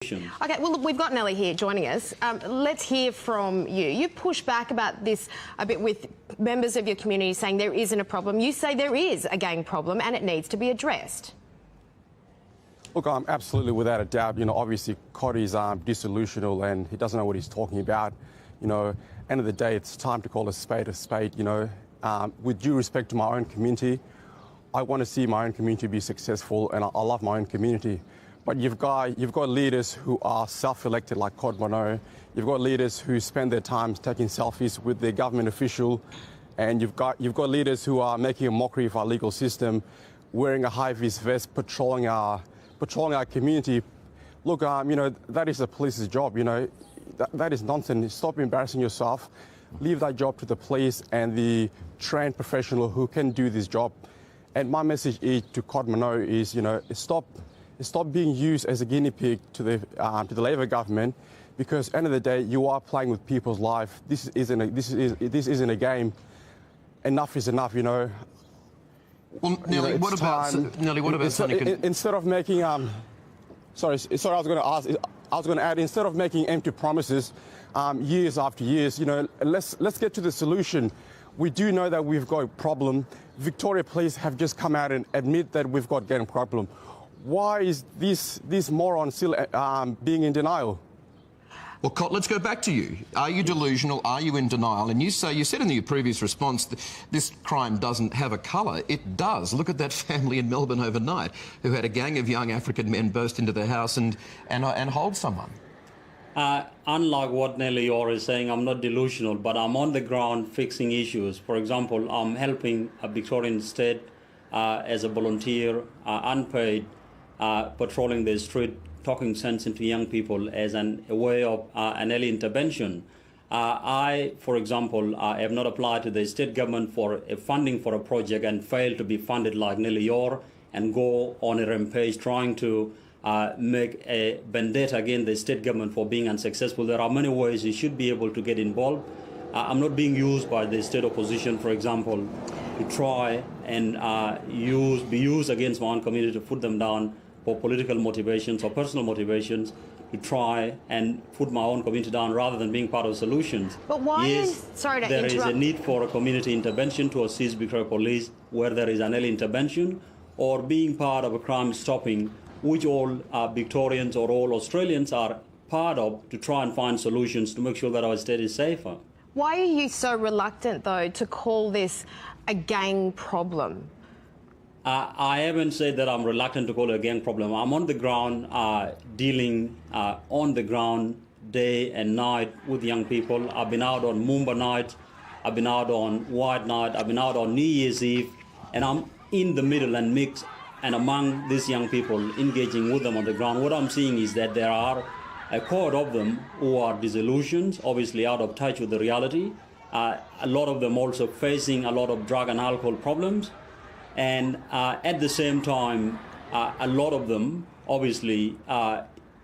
Okay, well, look, we've got Nelly here joining us. Let's hear from you. You push back about this a bit with members of your community saying there isn't a problem. You say there is a gang problem and it needs to be addressed. Look, I'm absolutely without a doubt. Obviously, Cotty's disillusional and he doesn't know what he's talking about. End of the day, it's time to call a spade a spade. With due respect to my own community, I want to see my own community be successful, and I love my own community. But you've got leaders who are self-elected like Cod Mono. You've got leaders who spend their time taking selfies with their government official, and you've got leaders who are making a mockery of our legal system, wearing a high-vis vest, patrolling our community. Look, that is the police's job. That is nonsense. Stop embarrassing yourself. Leave that job to the police and the trained professional who can do this job. And my message to Cod Mono is, stop being used as a guinea pig to the Labor government, because at the end of the day, you are playing with people's life. This isn't a game. Enough is enough. Well, Nelly, what about instead of making sorry, I was going to add, instead of making empty promises years after years, let's get to the solution. We do know that we've got a problem. Victoria Police have just come out and admit that we've got a gang problem. Why is this moron still being in denial? Well, Cot, let's go back to you. Are you delusional? Are you in denial? And you said in your previous response that this crime doesn't have a colour. It does. Look at that family in Melbourne overnight who had a gang of young African men burst into their house and hold someone. Unlike what Nelly Yoa is saying, I'm not delusional, but I'm on the ground fixing issues. For example, I'm helping a Victorian state as a volunteer, unpaid, patrolling the street, talking sense into young people as a way of an early intervention. I, for example, have not applied to the state government for funding for a project and failed to be funded like Nelly Yoa and go on a rampage trying to make a vendetta against the state government for being unsuccessful. There are many ways you should be able to get involved. I'm not being used by the state opposition, for example, to try and be used against my own community to put them down for political motivations or personal motivations, to try and put my own community down rather than being part of solutions. But why there is a need for a community intervention to assist Victoria Police where there is an early intervention, or being part of a crime stopping, which all Victorians or all Australians are part of, to try and find solutions to make sure that our state is safer. Why are you so reluctant, though, to call this a gang problem? I haven't said that I'm reluctant to call it a gang problem. I'm on the ground, dealing on the ground day and night with young people. I've been out on Moomba night, I've been out on White night, I've been out on New Year's Eve, and I'm in the middle and mix and among these young people, engaging with them on the ground. What I'm seeing is that there are a cohort of them who are disillusioned, obviously out of touch with the reality. A lot of them also facing a lot of drug and alcohol problems. And at the same time, a lot of them obviously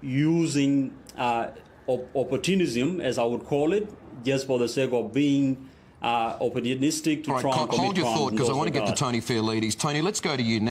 using opportunism, as I would call it, just for the sake of being opportunistic to try and commit crimes. Hold your thought, because I want to get to Tony Fairleadys. Tony, let's go to you now.